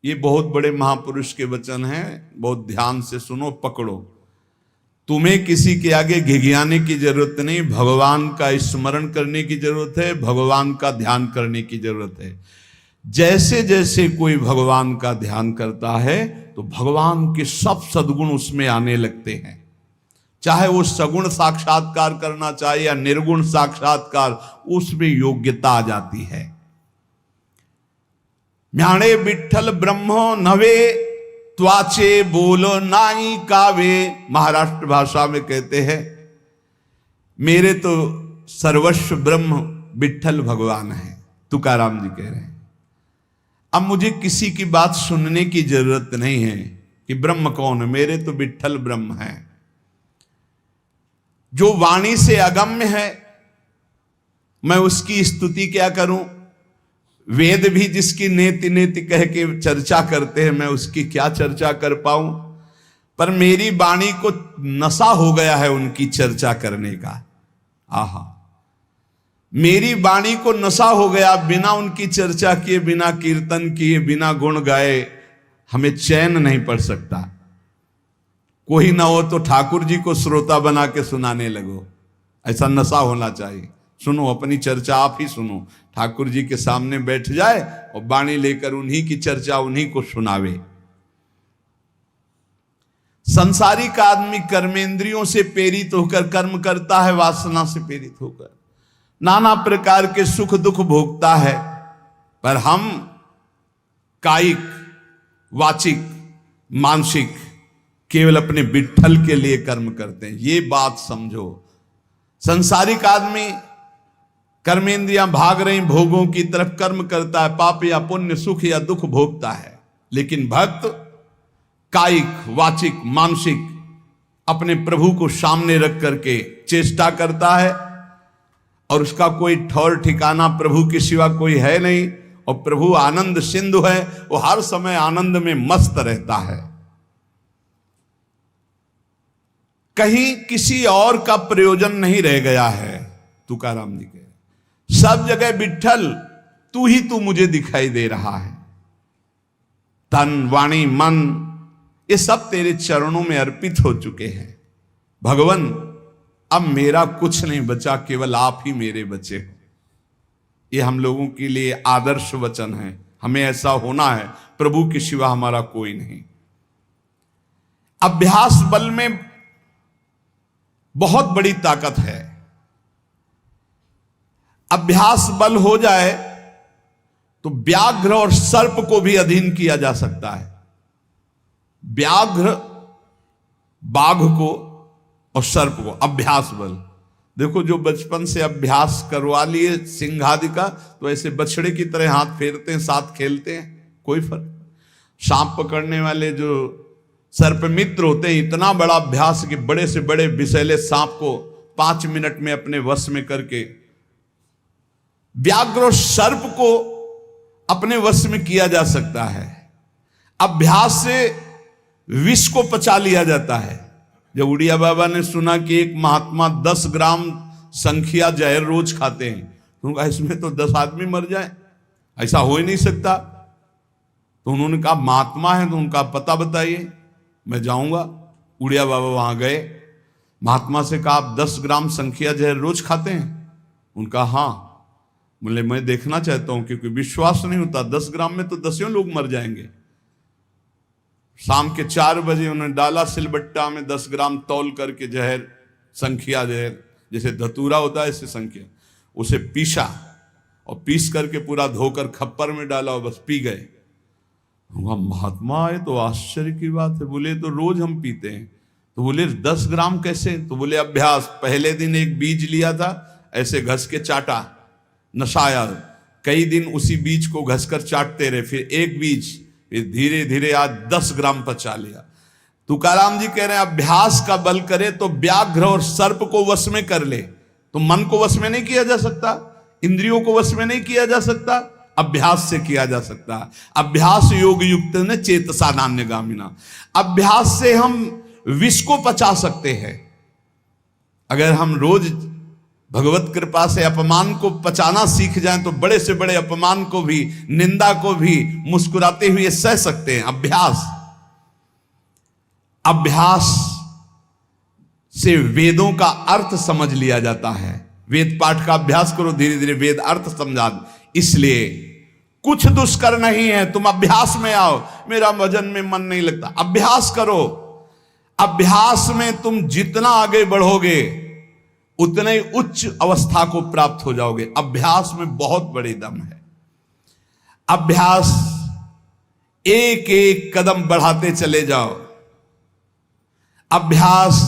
ये बहुत बड़े महापुरुष के वचन हैं, बहुत ध्यान से सुनो, पकड़ो। तुम्हें किसी के आगे घिघियाने की जरूरत नहीं, भगवान का स्मरण करने की जरूरत है, भगवान का ध्यान करने की जरूरत है। जैसे जैसे कोई भगवान का ध्यान करता है तो भगवान के सब सद्गुण उसमें आने लगते हैं। चाहे वो सगुण साक्षात्कार करना चाहे या निर्गुण साक्षात्कार, उसमें योग्यता आ जाती है। म्याणे विठ्ठल ब्रह्मो नवे त्वाचे बोलो नाई कावे। महाराष्ट्र भाषा में कहते हैं मेरे तो सर्वस्व ब्रह्म विठ्ठल भगवान है, तुकाराम जी कह रहे हैं। अब मुझे किसी की बात सुनने की जरूरत नहीं है कि ब्रह्म कौन है, मेरे तो विठ्ठल ब्रह्म है। जो वाणी से अगम्य है मैं उसकी स्तुति क्या करूं, वेद भी जिसकी नेति नेति कह के चर्चा करते हैं मैं उसकी क्या चर्चा कर पाऊं। पर मेरी वाणी को नशा हो गया है उनकी चर्चा करने का। आहा, मेरी वाणी को नशा हो गया, बिना उनकी चर्चा किए, बिना कीर्तन किए, बिना गुण गाए हमें चैन नहीं पड़ सकता। कोई ना हो तो ठाकुर जी को श्रोता बना के सुनाने लगो, ऐसा नशा होना चाहिए। सुनो, अपनी चर्चा आप ही सुनो, ठाकुर जी के सामने बैठ जाए और वाणी लेकर उन्हीं की चर्चा उन्हीं को सुनावे। संसारिक आदमी कर्मेंद्रियों से प्रेरित होकर कर्म करता है, वासना से प्रेरित होकर नाना प्रकार के सुख दुख भोगता है। पर हम कायिक, वाचिक, मानसिक केवल अपने विठ्ठल के लिए कर्म करते हैं। ये बात समझो। संसारिक आदमी कर्मेंद्रियां भाग रही भोगों की तरफ, कर्म करता है, पाप या पुण्य, सुख या दुख भोगता है। लेकिन भक्त कायिक, वाचिक, मानसिक अपने प्रभु को सामने रख करके चेष्टा करता है और उसका कोई ठौर ठिकाना प्रभु के सिवा कोई है नहीं। और प्रभु आनंद सिंधु है, वो हर समय आनंद में मस्त रहता है। कहीं किसी और का प्रयोजन नहीं रह गया है। तुकाराम जी के सब जगह विठ्ठल तू ही तू मुझे दिखाई दे रहा है। तन, वाणी, मन ये सब तेरे चरणों में अर्पित हो चुके हैं। भगवान अब मेरा कुछ नहीं बचा, केवल आप ही मेरे बचे हो। ये हम लोगों के लिए आदर्श वचन है। हमें ऐसा होना है, प्रभु के सिवा हमारा कोई नहीं। अभ्यास बल में बहुत बड़ी ताकत है। अभ्यास बल हो जाए तो व्याघ्र और सर्प को भी अधीन किया जा सकता है। व्याघ्र बाघ को और सर्प को अभ्यास बल। देखो, जो बचपन से अभ्यास करवा लिए सिंह आदि का, तो ऐसे बछड़े की तरह हाथ फेरते हैं, साथ खेलते हैं, कोई फर्क। सांप पकड़ने वाले जो सर्प मित्र होते हैं, इतना बड़ा अभ्यास कि बड़े से बड़े विषैले सांप को 5 मिनट में अपने वश में करके, व्याघ्र और सर्प को अपने वश में किया जा सकता है। अभ्यास से विष को पचा लिया जाता है। जब उड़िया बाबा ने सुना कि एक महात्मा 10 ग्राम संख्या जहर रोज खाते हैं, तो उनका इसमें तो 10 आदमी मर जाए, ऐसा हो ही नहीं सकता। तो उन्होंने कहा महात्मा है तो उनका पता बताइए, मैं जाऊंगा। उड़िया बाबा वहां गए, महात्मा से कहा आप 10 ग्राम संख्या जहर रोज खाते हैं? उनका हाँ। बोले मैं देखना चाहता हूं, क्योंकि विश्वास नहीं होता 10 ग्राम में तो 10 लोग मर जाएंगे। शाम के 4 बजे उन्होंने डाला सिलबट्टा में 10 ग्राम तौल करके जहर, संख्या जहर, जैसे धतूरा होता है ऐसे संख्या, उसे पीसा और पीस करके पूरा धोकर खप्पर में डाला और बस पी गए। महात्मा आए तो आश्चर्य की बात है। बोले तो रोज हम पीते हैं। तो बोले 10 ग्राम कैसे? तो बोले अभ्यास। पहले दिन एक बीज लिया था, ऐसे घस के चाटा, नशाया, कई दिन उसी बीज को घसकर चाटते रहे, फिर एक बीज, फिर धीरे धीरे आज 10 ग्राम पचा लिया। तुकाराम जी कह रहे हैं अभ्यास का बल करे तो व्याघ्र और सर्प को वश में कर ले। तो मन को वश में नहीं किया जा सकता, इंद्रियों को वश में नहीं किया जा सकता, अभ्यास से किया जा सकता है। अभ्यास योग युक्त ने चेतसा नान्यगामिना। अभ्यास से हम विष को पचा सकते हैं। अगर हम रोज भगवत कृपा से अपमान को पचाना सीख जाएं तो बड़े से बड़े अपमान को भी, निंदा को भी मुस्कुराते हुए सह सकते हैं। अभ्यास से वेदों का अर्थ समझ लिया जाता है। वेद पाठ का अभ्यास करो, धीरे धीरे वेद अर्थ समझा। इसलिए कुछ दुष्कर नहीं है, तुम अभ्यास में आओ। मेरा भजन में मन नहीं लगता, अभ्यास करो। अभ्यास में तुम जितना आगे बढ़ोगे उतने ही उच्च अवस्था को प्राप्त हो जाओगे। अभ्यास में बहुत बड़ी दम है। अभ्यास, एक एक कदम बढ़ाते चले जाओ। अभ्यास,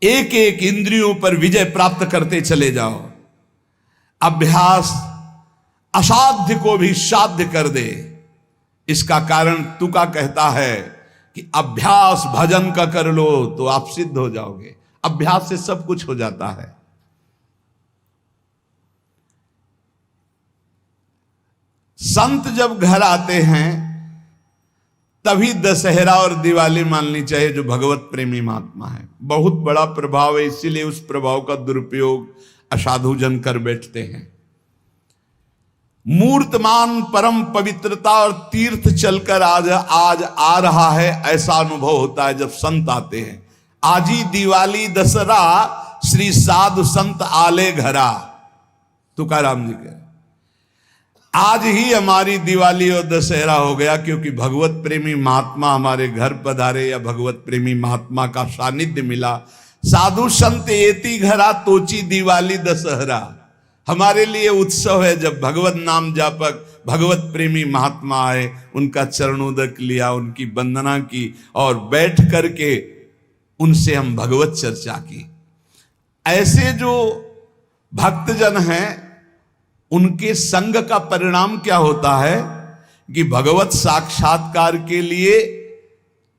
एक एक इंद्रियों पर विजय प्राप्त करते चले जाओ। अभ्यास असाध्य को भी साध्य कर दे। इसका कारण तुका कहता है कि अभ्यास भजन का कर लो तो आप सिद्ध हो जाओगे। अभ्यास से सब कुछ हो जाता है। संत जब घर आते हैं तभी दशहरा और दिवाली माननी चाहिए, जो भगवत प्रेमी महात्मा है। बहुत बड़ा प्रभाव है, इसीलिए उस प्रभाव का दुरुपयोग असाधु जन कर बैठते हैं। मूर्तमान परम पवित्रता और तीर्थ चलकर आज आ रहा है, ऐसा अनुभव होता है जब संत आते हैं। आज ही दिवाली दशहरा श्री साधु संत आले घरा, तुकाराम जी कह, आज ही हमारी दिवाली और दशहरा हो गया, क्योंकि भगवत प्रेमी महात्मा हमारे घर पधारे या भगवत प्रेमी महात्मा का सानिध्य मिला। साधु संत एति घरा तोची दिवाली दशहरा। हमारे लिए उत्सव है जब भगवत नाम जापक भगवत प्रेमी महात्मा आए, उनका चरणोदक लिया, उनकी वंदना की और बैठ करके उनसे हम भगवत चर्चा की। ऐसे जो भक्तजन हैं उनके संग का परिणाम क्या होता है कि भगवत साक्षात्कार के लिए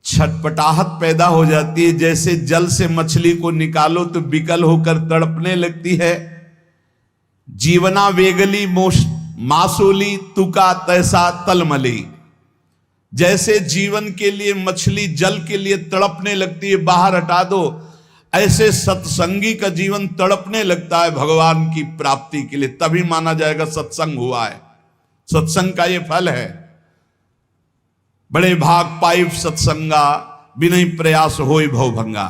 छटपटाहट पैदा हो जाती है। जैसे जल से मछली को निकालो तो विकल होकर तड़पने लगती है। जीवना वेगली मासूली तुका तैसा तलमली। जैसे जीवन के लिए मछली जल के लिए तड़पने लगती है, बाहर हटा दो, ऐसे सत्संगी का जीवन तड़पने लगता है भगवान की प्राप्ति के लिए। तभी माना जाएगा सत्संग हुआ है। सत्संग का ये फल है। बड़े भाग पाइप सत्संगा, बिनई प्रयास होई भवभंगा।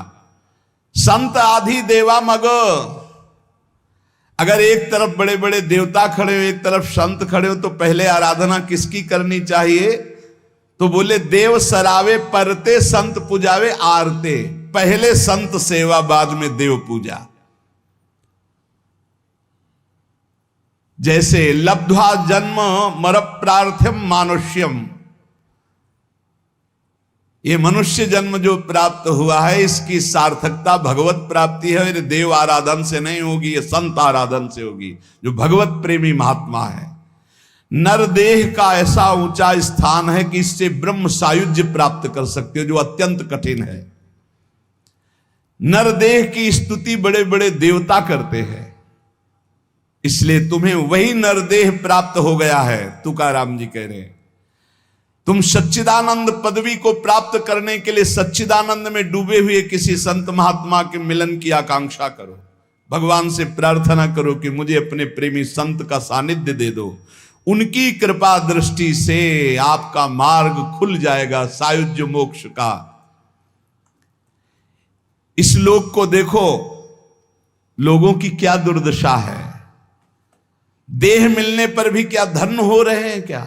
संत आधि देवा मग। अगर एक तरफ बड़े बड़े देवता खड़े हो, एक तरफ संत खड़े हो, तो पहले आराधना किसकी करनी चाहिए? तो बोले देव सरावे परते संत पुजावे आरते। पहले संत सेवा, बाद में देव पूजा। जैसे लब्ध्वा जन्म मर प्रार्थ्यम मानुष्यम, ये मनुष्य जन्म जो प्राप्त हुआ है इसकी सार्थकता भगवत प्राप्ति है। ये देव आराधन से नहीं होगी, ये संत आराधन से होगी, जो भगवत प्रेमी महात्मा है। नरदेह का ऐसा ऊंचा स्थान है कि इससे ब्रह्म सायुज्य प्राप्त कर सकते हो, जो अत्यंत कठिन है। नरदेह की स्तुति बड़े बड़े देवता करते हैं, इसलिए तुम्हें वही नरदेह प्राप्त हो गया है। तुकाराम जी कह रहे हैं तुम सच्चिदानंद पदवी को प्राप्त करने के लिए सच्चिदानंद में डूबे हुए किसी संत महात्मा के मिलन की आकांक्षा करो। भगवान से प्रार्थना करो कि मुझे अपने प्रेमी संत का सानिध्य दे दो। उनकी कृपा दृष्टि से आपका मार्ग खुल जाएगा सायुज्य मोक्ष का। इस लोक को देखो, लोगों की क्या दुर्दशा है। देह मिलने पर भी क्या धन्य हो रहे हैं क्या?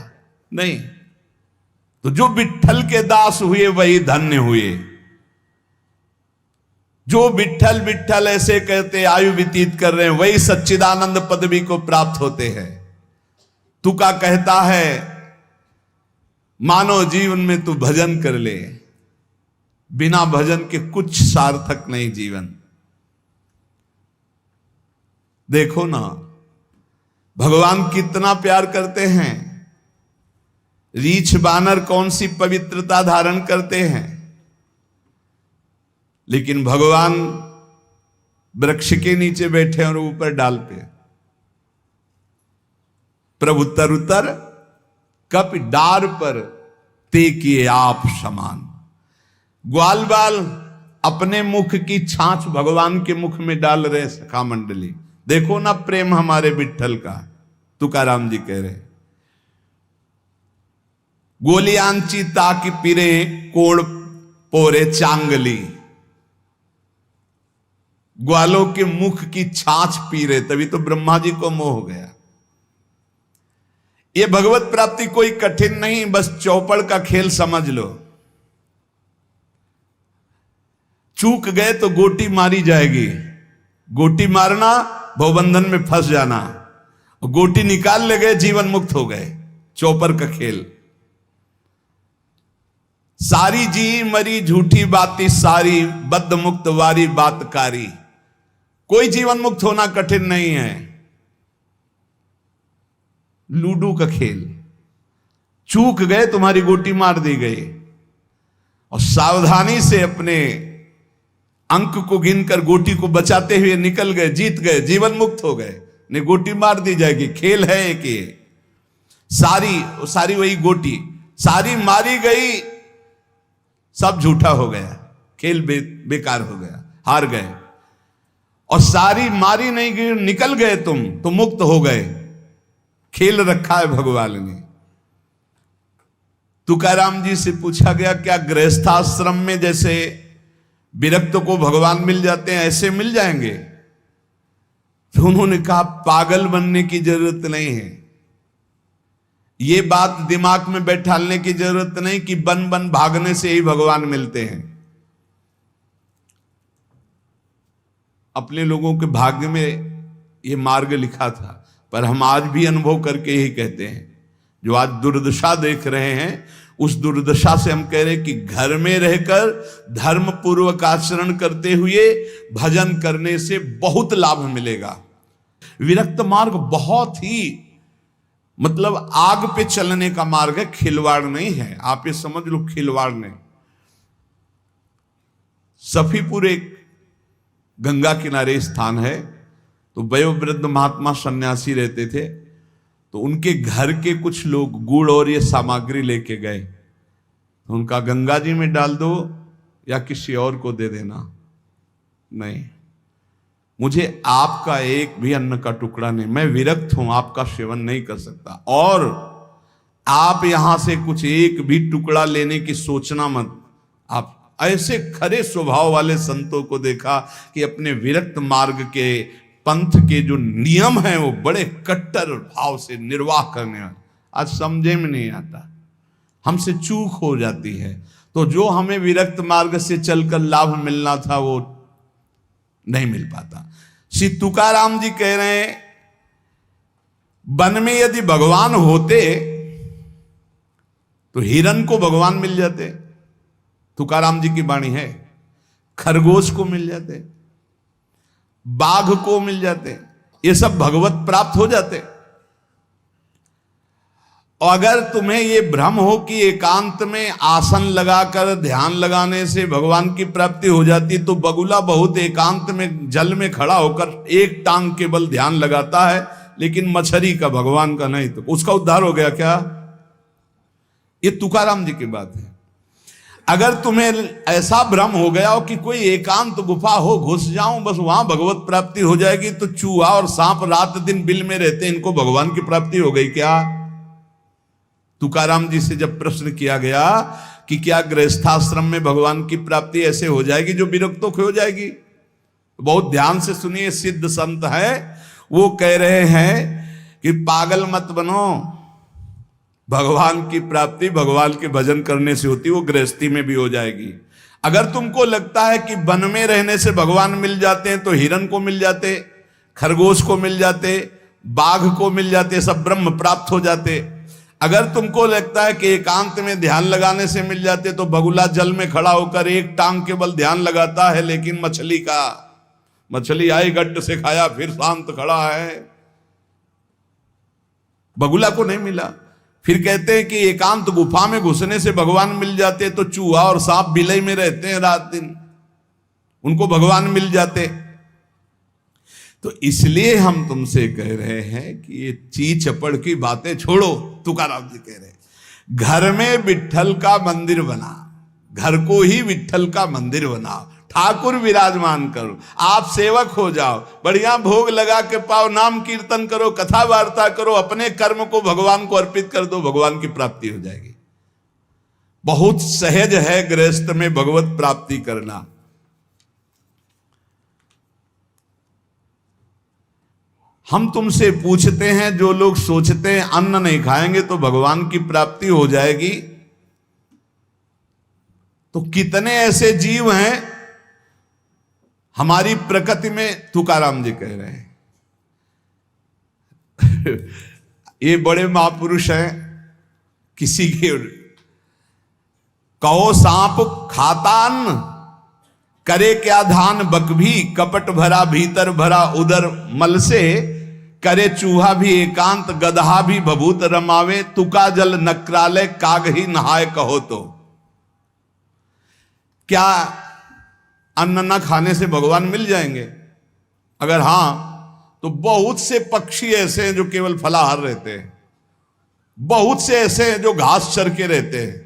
नहीं। तो जो विट्ठल के दास हुए वही धन्य हुए। जो विट्ठल विट्ठल ऐसे कहते आयु व्यतीत कर रहे हैं, वही सच्चिदानंद पदवी को प्राप्त होते हैं। तुका कहता है मानव जीवन में तू भजन कर ले, बिना भजन के कुछ सार्थक नहीं जीवन। देखो ना भगवान कितना प्यार करते हैं। रीछ बानर कौन सी पवित्रता धारण करते हैं, लेकिन भगवान वृक्ष के नीचे बैठे और ऊपर डाल पे। प्रभु तरुतर कप डार पर ते किए आप समान। ग्वाल बाल अपने मुख की छाछ भगवान के मुख में डाल रहे सखा मंडली, देखो ना प्रेम हमारे विठ्ठल का, तुकाराम जी कह रहे। गोलियांची ताक पिरे कोण पोरे चांगली, ग्वालों के मुख की छाछ पी रहे, तभी तो ब्रह्मा जी को मोह हो गया। ये भगवत प्राप्ति कोई कठिन नहीं, बस चौपड़ का खेल समझ लो। चूक गए तो गोटी मारी जाएगी, गोटी मारना भवबंधन में फंस जाना, गोटी निकाल ले गए जीवन मुक्त हो गए। चौपर का खेल। सारी जी मरी झूठी बाती सारी, बद्ध मुक्त वारी बातकारी। कोई जीवन मुक्त होना कठिन नहीं है। लूडो का खेल, चूक गए तुम्हारी गोटी मार दी गई, और सावधानी से अपने अंक को गिनकर गोटी को बचाते हुए निकल गए, जीत गए, जीवन मुक्त हो गए। नहीं गोटी मार दी जाएगी, खेल है एक ये। सारी वही गोटी, सारी मारी गई, सब झूठा हो गया, खेल बेकार हो गया, हार गए। और सारी मारी नहीं गई, निकल गए तुम तो मुक्त हो गए। खेल रखा है भगवान ने। तुकाराम जी से पूछा गया क्या गृहस्थाश्रम में जैसे विरक्त को भगवान मिल जाते हैं ऐसे मिल जाएंगे? तो उन्होंने कहा पागल बनने की जरूरत नहीं है। ये बात दिमाग में बैठालने की जरूरत नहीं कि बन बन भागने से ही भगवान मिलते हैं। अपने लोगों के भाग्य में ये मार्ग लिखा था, पर हम आज भी अनुभव करके यही कहते हैं। जो आज दुर्दशा देख रहे हैं, उस दुर्दशा से हम कह रहे हैं कि घर में रहकर धर्म पूर्वक आचरण करते हुए भजन करने से बहुत लाभ मिलेगा। विरक्त मार्ग बहुत ही मतलब आग पे चलने का मार्ग है, खिलवाड़ नहीं है। आप ये समझ लो, खिलवाड़ नहीं। सफीपुर एक गंगा किनारे स्थान है, तो वयोवृद्ध महात्मा सन्यासी रहते थे। तो उनके घर के कुछ लोग गुड़ और ये सामग्री लेके गए, तो उनका गंगा जी में डाल दो या किसी और को दे देना। नहीं, मुझे आपका एक भी अन्न का टुकड़ा नहीं, मैं विरक्त हूं, आपका सेवन नहीं कर सकता। और आप यहां से कुछ एक भी टुकड़ा लेने की सोचना मत। आप ऐसे खरे स्वभाव वाले संतों को देखा कि अपने विरक्त मार्ग के पंथ के जो नियम हैं वो बड़े कट्टर भाव से निर्वाह करने वाले। आज समझे में नहीं आता, हमसे चूक हो जाती है। तो जो हमें विरक्त मार्ग से चलकर लाभ मिलना था वो नहीं मिल पाता। श्री तुकाराम जी कह रहे हैं वन में यदि भगवान होते तो हिरण को भगवान मिल जाते, तुकाराम जी की वाणी है। खरगोश को मिल जाते, बाघ को मिल जाते, ये सब भगवत प्राप्त हो जाते। और अगर तुम्हें ये भ्रम हो कि एकांत में आसन लगाकर ध्यान लगाने से भगवान की प्राप्ति हो जाती, तो बगुला बहुत एकांत में जल में खड़ा होकर एक टांग केवल ध्यान लगाता है, लेकिन मछली का भगवान का नहीं, तो उसका उद्धार हो गया क्या? ये तुकाराम जी की बात है। अगर तुम्हें ऐसा भ्रम हो गया हो कि कोई एकांत गुफा हो, घुस जाऊं बस वहां भगवत प्राप्ति हो जाएगी, तो चूहा और सांप रात दिन बिल में रहते, इनको भगवान की प्राप्ति हो गई क्या? तुकाराम जी से जब प्रश्न किया गया कि क्या गृहस्थाश्रम में भगवान की प्राप्ति ऐसे हो जाएगी जो विरक्तों की हो जाएगी, बहुत ध्यान से सुनिए। सिद्ध संत है, वो कह रहे हैं कि पागल मत बनो, भगवान की प्राप्ति भगवान के भजन करने से होती, वो गृहस्थी में भी हो जाएगी। अगर तुमको लगता है कि वन में रहने से भगवान मिल जाते हैं, तो हिरण को मिल जाते, खरगोश को मिल जाते, बाघ को मिल जाते, सब ब्रह्म प्राप्त हो जाते। अगर तुमको लगता है कि एकांत में ध्यान लगाने से मिल जाते, तो बगुला जल में खड़ा होकर एक टांग केवल ध्यान लगाता है, लेकिन मछली आई गट्ट से खाया फिर शांत खड़ा है, बगुला को नहीं मिला। फिर कहते हैं कि एकांत गुफा में घुसने से भगवान मिल जाते, तो चूहा और सांप बिलई में रहते हैं रात दिन, उनको भगवान मिल जाते। तो इसलिए हम तुमसे कह रहे हैं कि ये ची चपड़ की बातें छोड़ो। तुकाराम जी कह रहे हैं घर में विठ्ठल का मंदिर बना, घर को ही विठ्ठल का मंदिर बना, ठाकुर विराजमान करो, आप सेवक हो जाओ, बढ़िया भोग लगा के पाओ, नाम कीर्तन करो, कथा वार्ता करो, अपने कर्म को भगवान को अर्पित कर दो, भगवान की प्राप्ति हो जाएगी। बहुत सहज है गृहस्थ में भगवत प्राप्ति करना। हम तुमसे पूछते हैं, जो लोग सोचते हैं अन्न नहीं खाएंगे तो भगवान की प्राप्ति हो जाएगी, तो कितने ऐसे जीव हैं हमारी प्रकृति में। तुकाराम जी कह रहे हैं ये बड़े महापुरुष हैं, किसी के कहो सांप खाता अन्न, करे क्या धान बकभी, कपट भरा भीतर भरा उदर मल से, करे चूहा भी एकांत गदहा भी भभूत रमावे, तुका जल नक्रालय काग ही नहाय कहो तो। क्या अन्न न खाने से भगवान मिल जाएंगे? अगर हां तो बहुत से पक्षी ऐसे हैं जो केवल फलाहार रहते हैं, बहुत से ऐसे हैं जो घास चर के रहते हैं,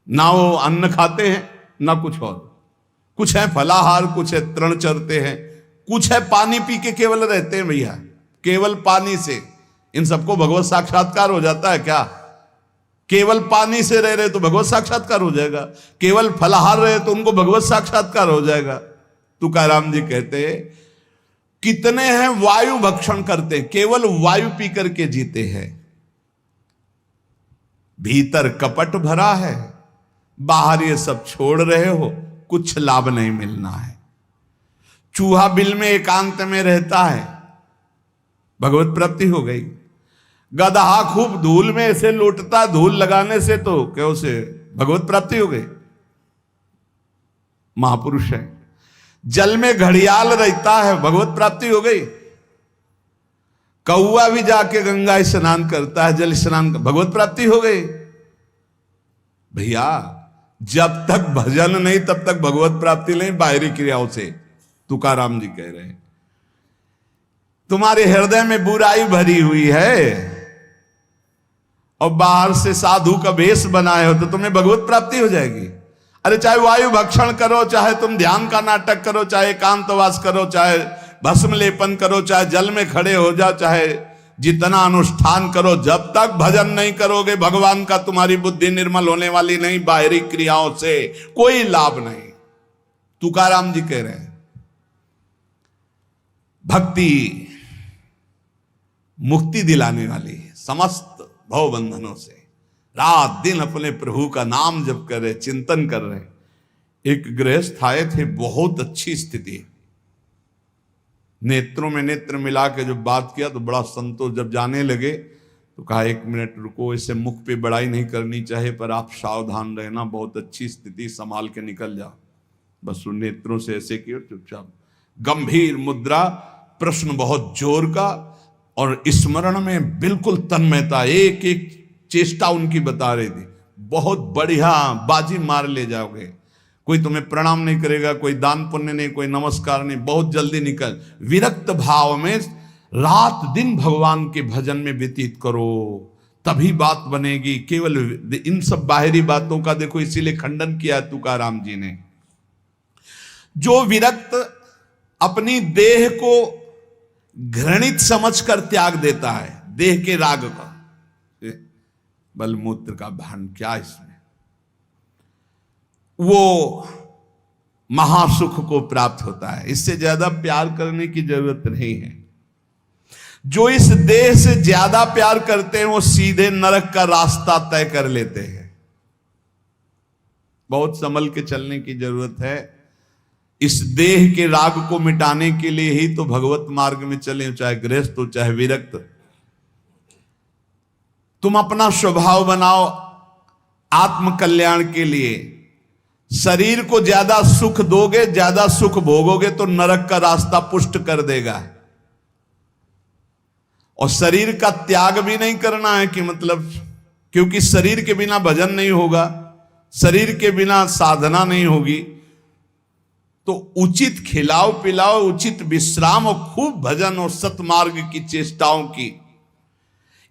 ना वो अन्न खाते हैं ना कुछ और। कुछ है फलाहार, कुछ है तृण चरते हैं, कुछ है पानी पी के केवल रहते हैं भैया, केवल पानी से। इन सबको भगवत साक्षात्कार हो जाता है क्या? केवल पानी से रह रहे तो भगवत साक्षात्कार हो जाएगा, केवल फलाहार रहे तो उनको भगवत साक्षात्कार हो जाएगा। तुकाराम जी कहते हैं कितने हैं वायु भक्षण करते, केवल वायु पी करके जीते हैं, भीतर कपट भरा है, बाहर ये सब छोड़ रहे हो, कुछ लाभ नहीं मिलना है। चूहा बिल में एकांत में रहता है, भगवत प्राप्ति हो गई। गदहा खूब धूल में ऐसे लौटता, धूल लगाने से तो क्या उसे भगवत प्राप्ति हो गई, महापुरुष है। जल में घड़ियाल रहता है, भगवत प्राप्ति हो गई। कौआ भी जाके गंगा स्नान करता है, जल स्नान, भगवत प्राप्ति हो गई। भैया जब तक भजन नहीं तब तक भगवत प्राप्ति नहीं, बाहरी क्रियाओं से। तुकाराम जी कह रहे हैं तुम्हारे हृदय में बुराई भरी हुई है और बाहर से साधु का भेष बनाए हो तो तुम्हें भगवत प्राप्ति हो जाएगी। अरे चाहे वायु भक्षण करो, चाहे तुम ध्यान का नाटक करो, चाहे एकांतवास करो, चाहे भस्म लेपन करो, चाहे जल में खड़े हो जाओ, चाहे जितना अनुष्ठान करो, जब तक भजन नहीं करोगे भगवान का तुम्हारी बुद्धि निर्मल होने वाली नहीं, बाहरी क्रियाओं से कोई लाभ नहीं। तुकाराम जी कह रहे हैं भक्ति मुक्ति दिलाने वाली है समस्त भव बंधनों से। रात दिन अपने प्रभु का नाम जप कर रहे, चिंतन कर रहे। एक गृहस्थ आए थे, बहुत अच्छी स्थिति, नेत्रों में नेत्र मिला के जब बात किया तो बड़ा संतोष। जब जाने लगे तो कहा 1 मिनट रुको, इससे मुख पे बड़ाई नहीं करनी चाहिए, पर आप सावधान रहना, बहुत अच्छी स्थिति, संभाल के निकल जाओ। बस उन नेत्रों से ऐसे किया, चुपचाप गंभीर मुद्रा, प्रश्न बहुत जोर का, और स्मरण में बिल्कुल तन्मयता, एक एक चेष्टा उनकी बता रही थी। बहुत बढ़िया, बाजी मार ले जाओगे, कोई तुम्हें प्रणाम नहीं करेगा, कोई दान पुण्य नहीं, कोई नमस्कार नहीं, बहुत जल्दी निकल। विरक्त भाव में रात दिन भगवान के भजन में व्यतीत करो, तभी बात बनेगी। केवल इन सब बाहरी बातों का देखो, इसीलिए खंडन किया तुकाराम जी ने। जो विरक्त अपनी देह को घृणित समझकर त्याग देता है, देह के राग का, बलमूत्र का भान क्या इसमें, वो महासुख को प्राप्त होता है। इससे ज्यादा प्यार करने की जरूरत नहीं है। जो इस देह से ज्यादा प्यार करते हैं वो सीधे नरक का रास्ता तय कर लेते हैं। बहुत संभल के चलने की जरूरत है। इस देह के राग को मिटाने के लिए ही तो भगवत मार्ग में चले, चाहे गृहस्थ हो चाहे विरक्त। तुम अपना स्वभाव बनाओ आत्म कल्याण के लिए। शरीर को ज्यादा सुख दोगे, ज्यादा सुख भोगोगे तो नरक का रास्ता पुष्ट कर देगा। और शरीर का त्याग भी नहीं करना है कि मतलब, क्योंकि शरीर के बिना भजन नहीं होगा, शरीर के बिना साधना नहीं होगी। तो उचित खिलाओ पिलाओ, उचित विश्राम और खूब भजन और सतमार्ग की चेष्टाओं की।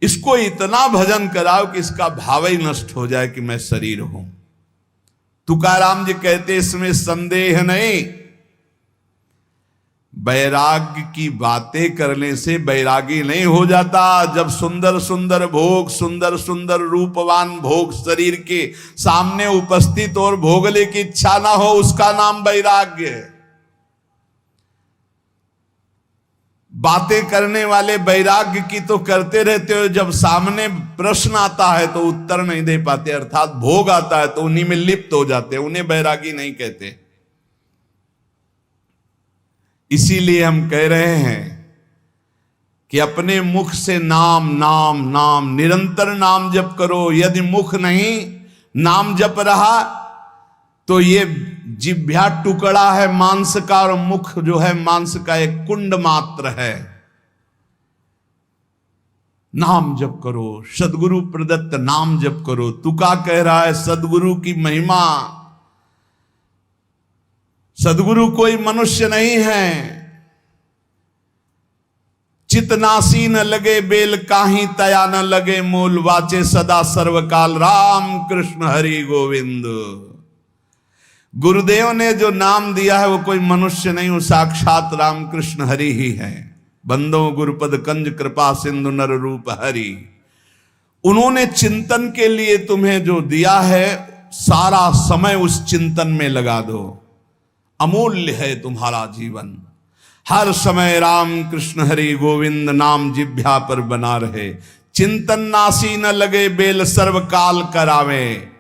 इसको इतना भजन कराओ कि इसका भाव ही नष्ट हो जाए कि मैं शरीर हूं। तुकाराम जी कहते इसमें संदेह नहीं, वैराग्य की बातें करने से वैरागी नहीं हो जाता। जब सुंदर सुंदर भोग, सुंदर सुंदर रूपवान भोग शरीर के सामने उपस्थित और भोगने की इच्छा ना हो, उसका नाम वैराग्य है। बातें करने वाले वैराग्य की तो करते रहते हो, जब सामने प्रश्न आता है तो उत्तर नहीं दे पाते, अर्थात भोग आता है तो उन्हीं में लिप्त हो जाते, उन्हें वैरागी नहीं कहते। इसीलिए हम कह रहे हैं कि अपने मुख से नाम नाम नाम, निरंतर नाम जप करो। यदि मुख नहीं नाम जप रहा तो ये जिह्वा टुकड़ा है मांस का, और मुख जो है मांस का एक कुंड मात्र है। नाम जप करो, सदगुरु प्रदत्त नाम जप करो। तुका कह रहा है सदगुरु की महिमा। सदगुरु कोई मनुष्य नहीं है। चितनासी न लगे बेल काहीं, तया न लगे मूल, वाचे सदा सर्वकाल राम कृष्ण हरि गोविंद। गुरुदेव ने जो नाम दिया है वो कोई मनुष्य नहीं, वो साक्षात राम कृष्ण हरि ही है। बंदो गुरुपद कंज कृपा सिंधु नर रूप हरि। उन्होंने चिंतन के लिए तुम्हें जो दिया है, सारा समय उस चिंतन में लगा दो। अमूल्य है तुम्हारा जीवन। हर समय राम कृष्ण हरि गोविंद नाम जिह्वा पर बना रहे। चिंतन नासी न लगे बेल सर्वकाल करावे।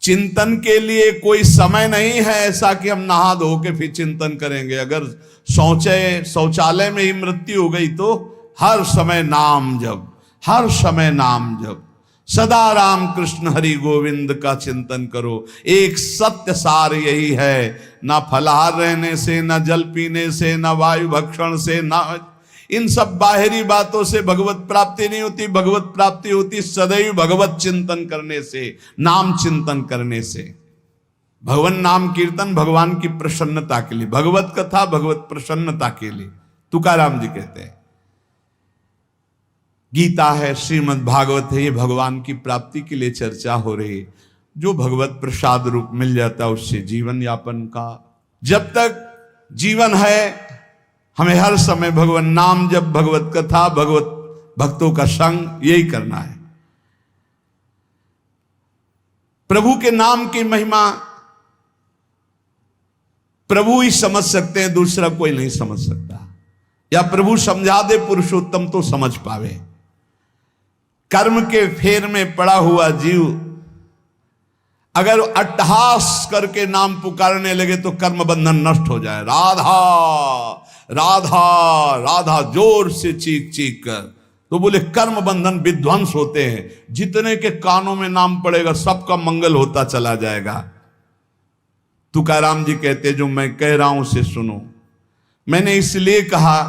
चिंतन के लिए कोई समय नहीं है ऐसा कि हम नहा धो के फिर चिंतन करेंगे। अगर शौचालय में ही मृत्यु हो गई तो हर समय नाम जप, हर समय नाम जप। सदा राम कृष्ण हरि गोविंद का चिंतन करो। एक सत्य सार यही है, ना फलाहार रहने से, ना जल पीने से, ना वायु भक्षण से, ना इन सब बाहरी बातों से भगवत प्राप्ति नहीं होती। भगवत प्राप्ति होती सदैव भगवत चिंतन करने से, नाम चिंतन करने से। भगवान नाम कीर्तन भगवान की प्रसन्नता के लिए, भगवत कथा भगवत प्रसन्नता के लिए। तुकाराम जी कहते हैं गीता है, श्रीमद् भागवत है, ये भगवान की प्राप्ति के लिए चर्चा हो रही है। जो भगवत प्रसाद रूप मिल जाता है उससे जीवन यापन का, जब तक जीवन है हमें हर समय भगवान नाम जप, भगवत कथा, भगवत भक्तों का संग, यही करना है। प्रभु के नाम की महिमा प्रभु ही समझ सकते हैं, दूसरा कोई नहीं समझ सकता। या प्रभु समझा दे पुरुषोत्तम तो समझ पावे। कर्म के फेर में पड़ा हुआ जीव अगर अट्टहास करके नाम पुकारने लगे तो कर्म बंधन नष्ट हो जाए। राधा राधा राधा जोर से चीख चीख कर, तो बोले कर्म बंधन विध्वंस होते हैं। जितने के कानों में नाम पड़ेगा सबका मंगल होता चला जाएगा। तुकाराम जी कहते जो मैं कह रहा हूं उसे सुनो। मैंने इसलिए कहा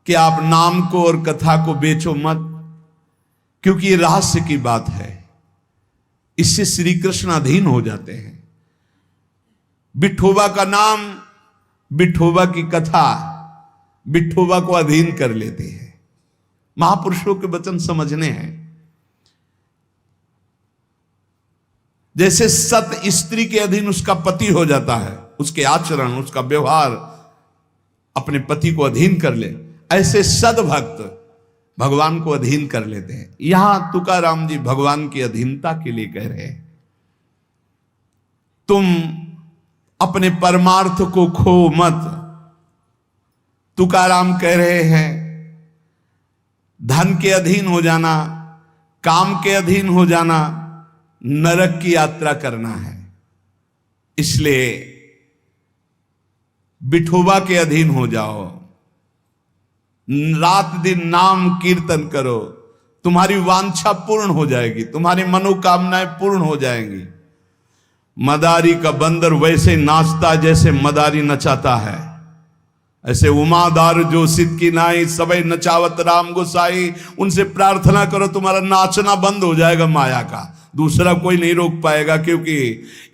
कि आप नाम को और कथा को बेचो मत, क्योंकि ये रहस्य की बात है। इससे श्री कृष्ण अधीन हो जाते हैं। विठोबा का नाम, विठोबा की कथा विठोबा को अधीन कर लेते हैं। महापुरुषों के वचन समझने हैं। जैसे सत स्त्री के अधीन उसका पति हो जाता है, उसके आचरण, उसका व्यवहार अपने पति को अधीन कर ले, ऐसे सद्भक्त भगवान को अधीन कर लेते हैं। यहां तुकाराम जी भगवान की अधीनता के लिए कह रहे हैं, तुम अपने परमार्थ को खो मत। तुकाराम कह रहे हैं धन के अधीन हो जाना, काम के अधीन हो जाना, नरक की यात्रा करना है। इसलिए विठोबा के अधीन हो जाओ, रात दिन नाम कीर्तन करो, तुम्हारी वांछा पूर्ण हो जाएगी, तुम्हारी मनोकामनाएं पूर्ण हो जाएंगी। मदारी का बंदर वैसे नाचता जैसे मदारी नचाता है, ऐसे उमादार जो सिद्ध की नाई सबई नचावत राम गोसाई। उनसे प्रार्थना करो, तुम्हारा नाचना बंद हो जाएगा माया का, दूसरा कोई नहीं रोक पाएगा। क्योंकि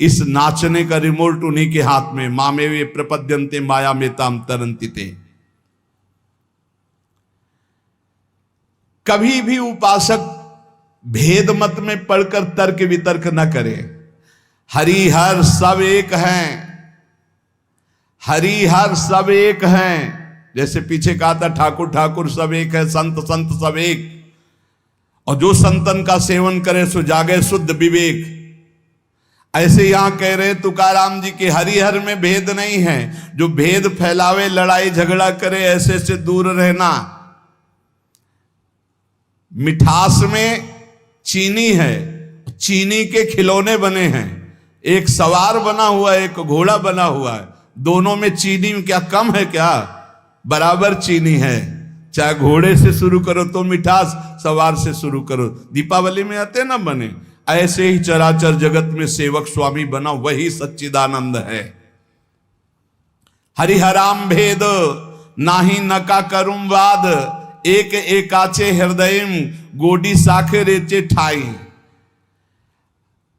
इस नाचने का रिमोट उन्हीं के हाथ में। मामे वे प्रपद्यन्ते माया में ताम तरंती थे। कभी भी उपासक भेद मत में पढ़कर तर्क वितर्क न करे। हरि हर सब एक हैं, हरि हर सब एक हैं। जैसे पीछे कहा था ठाकुर ठाकुर सब एक है, संत संत सब एक, और जो संतन का सेवन करे सो जागे शुद्ध विवेक। ऐसे यहां कह रहे तुकाराम जी कि हरिहर में भेद नहीं है, जो भेद फैलावे लड़ाई झगड़ा करे ऐसे से दूर रहना। मिठास में चीनी है, चीनी के खिलौने बने हैं, एक सवार बना हुआ है, एक घोड़ा बना हुआ है, दोनों में चीनी में क्या कम है क्या? बराबर चीनी है। चाहे घोड़े से शुरू करो तो मिठास, सवार से शुरू करो। दीपावली में आते ना बने, ऐसे ही चराचर जगत में सेवक स्वामी बना वही सच्चिदानंद है। हरिहराम भेद नाही नका करुम वाद, एक एकाचे हृदयम गोडी साखे रेचे ठाई।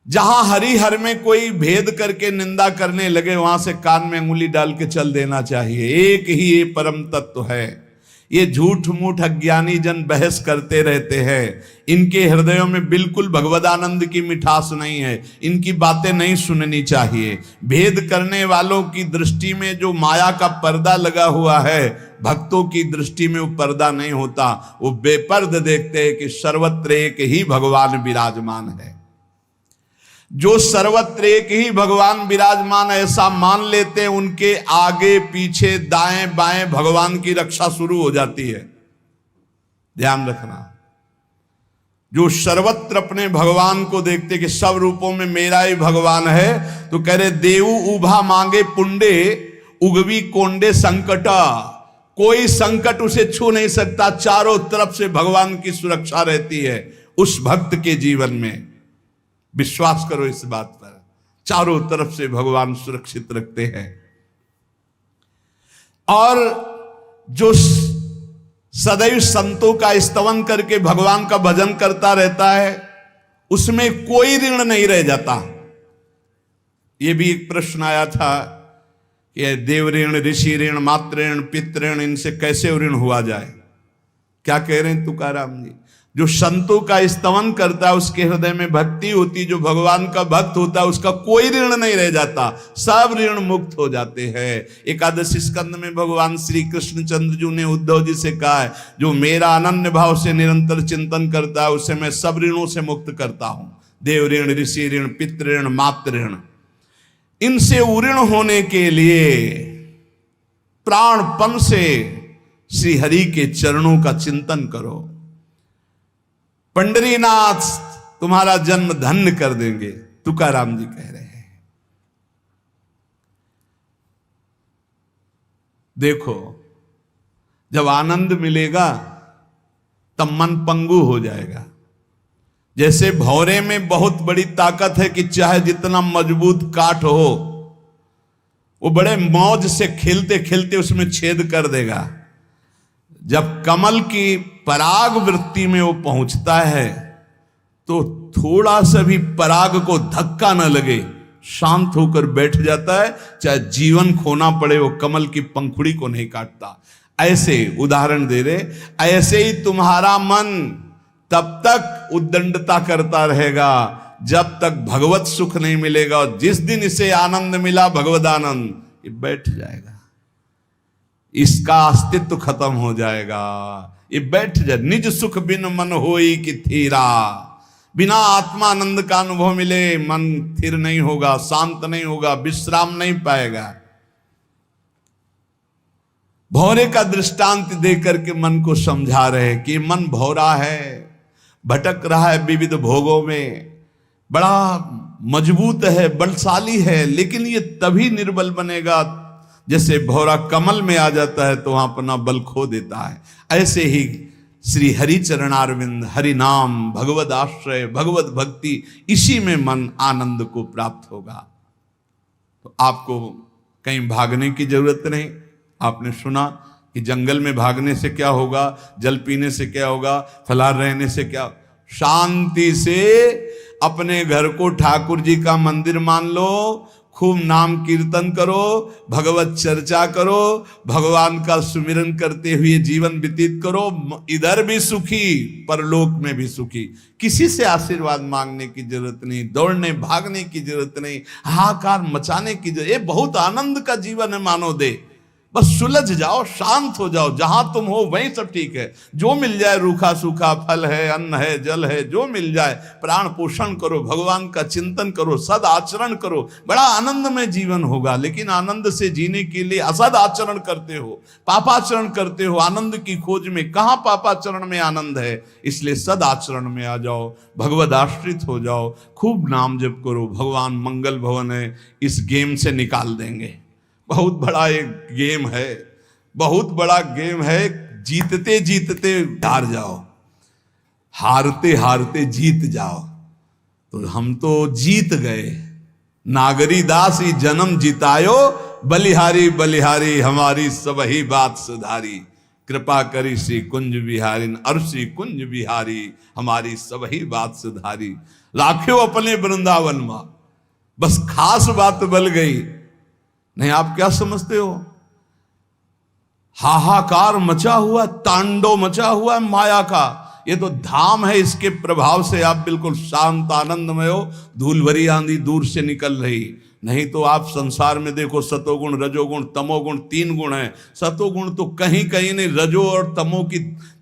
जहां हरिहर में कोई भेद करके निंदा करने लगे वहां से कान में अंगुली डाल के चल देना चाहिए। एक ही ये परम तत्व है। ये झूठ मूठ अज्ञानी जन बहस करते रहते हैं, इनके हृदयों में बिल्कुल भगवदानंद की मिठास नहीं है, इनकी बातें नहीं सुननी चाहिए। भेद करने वालों की दृष्टि में जो माया का पर्दा लगा हुआ है, भक्तों की दृष्टि में वो पर्दा नहीं होता। वो बेपर्द देखते हैं कि सर्वत्र एक ही भगवान विराजमान है। जो सर्वत्र एक ही भगवान विराजमान ऐसा मान लेते हैं, उनके आगे पीछे दाएं बाएं भगवान की रक्षा शुरू हो जाती है। ध्यान रखना, जो सर्वत्र अपने भगवान को देखते कि सब रूपों में मेरा ही भगवान है, तो कह रहे देवु उभा मांगे पुंडे उगवी कोंडे संकटा। कोई संकट उसे छू नहीं सकता, चारों तरफ से भगवान की सुरक्षा रहती है उस भक्त के जीवन में। विश्वास करो इस बात पर, चारों तरफ से भगवान सुरक्षित रखते हैं। और जो सदैव संतों का स्तवन करके भगवान का भजन करता रहता है, उसमें कोई ऋण नहीं रह जाता। यह भी एक प्रश्न आया था कि देव ऋण, ऋषि ऋण, मातृ ऋण, पितृ ऋण, इनसे कैसे ऋण हुआ जाए। क्या कह रहे हैं तुकाराम जी? जो संतों का स्तवन करता है, उसके हृदय में भक्ति होती, जो भगवान का भक्त होता है, उसका कोई ऋण नहीं रह जाता, सब ऋण मुक्त हो जाते हैं। एकादशी स्कंद में भगवान श्री कृष्ण चंद्र जी ने उद्धव जी से कहा है, जो मेरा अनन्य भाव से निरंतर चिंतन करता है उसे मैं सब ऋणों से मुक्त करता हूं। देव ऋण, ऋषि ऋण, पितृ ऋण, मातृ ऋण, इनसे उऋण होने के लिए प्राणपन से श्री हरि के चरणों का चिंतन करो। पंडरीनाथ तुम्हारा जन्म धन्य कर देंगे, तुकाराम जी कह रहे हैं। देखो, जब आनंद मिलेगा तब मन पंगु हो जाएगा। जैसे भौरे में बहुत बड़ी ताकत है कि चाहे जितना मजबूत काठ हो, वो बड़े मौज से खेलते खेलते उसमें छेद कर देगा। जब कमल की पराग वृत्ति में वो पहुंचता है तो थोड़ा सा भी पराग को धक्का न लगे, शांत होकर बैठ जाता है। चाहे जीवन खोना पड़े, वो कमल की पंखुड़ी को नहीं काटता। ऐसे उदाहरण दे रहे, ऐसे ही तुम्हारा मन तब तक उद्दंडता करता रहेगा जब तक भगवत सुख नहीं मिलेगा। और जिस दिन इसे आनंद मिला, भगवद आनंद, ये बैठ जाएगा, इसका अस्तित्व खत्म हो जाएगा, ये बैठ जाए। निज सुख बिन मन होई कि थीरा, बिना आत्मानंद का अनुभव मिले मन स्थिर नहीं होगा, शांत नहीं होगा, विश्राम नहीं पाएगा। भौरे का दृष्टांत देकर के मन को समझा रहे कि मन भौरा है, भटक रहा है विविध भोगों में, बड़ा मजबूत है, बलशाली है, लेकिन ये तभी निर्बल बनेगा जैसे भौरा कमल में आ जाता है तो वहां अपना बल खो देता है। ऐसे ही श्री हरि चरणारविंद, हरि नाम, भगवद आश्रय, भगवत भक्ति, इसी में मन आनंद को प्राप्त होगा। तो आपको कहीं भागने की जरूरत नहीं। आपने सुना कि जंगल में भागने से क्या होगा, जल पीने से क्या होगा, फलाहार रहने से क्या। शांति से अपने घर को ठाकुर जी का मंदिर मान लो, खूब नाम कीर्तन करो, भगवत चर्चा करो, भगवान का सुमिरन करते हुए जीवन व्यतीत करो। इधर भी सुखी, परलोक में भी सुखी। किसी से आशीर्वाद मांगने की जरूरत नहीं, दौड़ने भागने की जरूरत नहीं, हाहाकार मचाने की जरूरत। ये बहुत आनंद का जीवन है मानव दे। बस सुलझ जाओ, शांत हो जाओ, जहां तुम हो वहीं सब ठीक है। जो मिल जाए, रूखा सूखा फल है, अन्न है, जल है, जो मिल जाए, प्राण पोषण करो, भगवान का चिंतन करो, सद आचरण करो, बड़ा आनंदमय जीवन होगा। लेकिन आनंद से जीने के लिए असद आचरण करते हो, पापाचरण करते हो, आनंद की खोज में। कहां पापाचरण में आनंद है? इसलिए सद आचरण में आ जाओ, भगवद आश्रित हो जाओ, खूब नाम जप करो। भगवान मंगल भवन है, इस गेम से निकाल देंगे। बहुत बड़ा एक गेम है, बहुत बड़ा गेम है। जीतते जीतते हार जाओ, हारते हारते जीत जाओ। तो हम तो जीत गए। नागरी दास ही जन्म जितायो, बलिहारी बलिहारी हमारी सबही बात सुधारी। कृपा करी श्री कुंज बिहारी, और श्री कुंज बिहारी हमारी सबही बात सुधारी। राख्यो अपने वृंदावन में, बस खास बात बल गई। नहीं, आप क्या समझते हो? हाहाकार मचा हुआ, तांडव मचा हुआ है माया का। ये तो धाम है, इसके प्रभाव से आप बिल्कुल शांत आनंदमय हो। धूल भरी आंधी दूर से निकल रही। नहीं तो आप संसार में देखो, सतोगुण रजोगुण तमोगुण 3 गुण है। सतोगुण तो कहीं कहीं नहीं, रजो और तमो की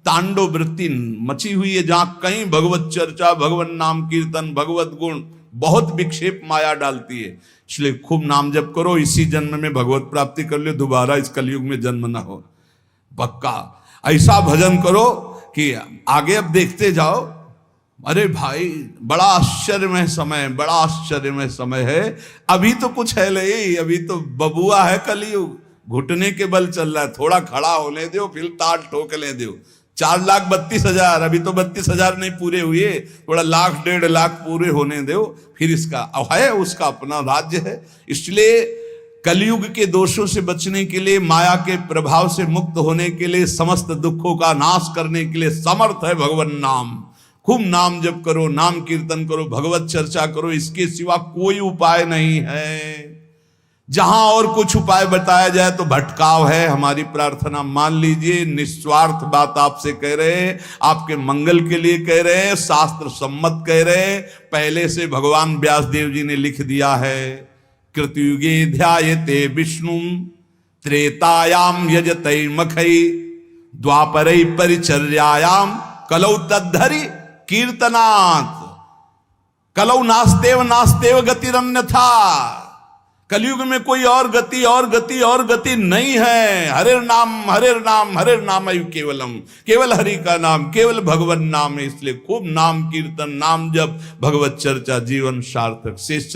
तांडव वृत्ति मची हुई है। जहां कहीं भगवत चर्चा, भगवत नाम कीर्तन, भगवत गुण, बहुत विक्षेप माया डालती है। इसलिए खूब नाम जप करो, इसी जन्म में भगवत प्राप्ति कर लो, दोबारा इस कलयुग में जन्म ना हो। पक्का ऐसा भजन करो कि आगे अब देखते जाओ। अरे भाई, बड़ा आश्चर्यमय समय, बड़ा आश्चर्यमय समय है। अभी तो कुछ है नहीं, अभी तो बबुआ है कलयुग, घुटने के बल चल रहा है। थोड़ा खड़ा होने दो, फिर ताल ठोकने दो। 4,32,000, अभी तो 32,000 नहीं पूरे हुए, थोड़ा 1,00,000 1,50,000 पूरे होने दो, फिर इसका है, उसका अपना राज्य है। इसलिए कलयुग के दोषों से बचने के लिए, माया के प्रभाव से मुक्त होने के लिए, समस्त दुखों का नाश करने के लिए समर्थ है भगवान नाम। खूब नाम जप करो, नाम कीर्तन करो, भगवत चर्चा करो। इसके सिवा कोई उपाय नहीं है। जहां और कुछ उपाय बताया जाए तो भटकाव है। हमारी प्रार्थना मान लीजिए, निस्वार्थ बात आपसे कह रहे हैं, आपके मंगल के लिए कह रहे हैं, शास्त्र सम्मत कह रहे हैं। पहले से भगवान व्यासदेव जी ने लिख दिया है। कृतयुगे ध्यायते विष्णु, त्रेतायाम यजते मखई, द्वापरै परिचर्यायाम, कलौ तद्धरि कीर्तनात्। कलौ नास्तेव नास्तेव गतिरन्यथा। कलयुग में कोई और गति और गति और गति नहीं है। हरे नाम हरे नाम हरे नाम केवलम, केवल हरि का नाम, केवल भगवान नाम है। इसलिए खूब नाम कीर्तन, नाम जप, भगवत चर्चा, जीवन सार्थक। शेष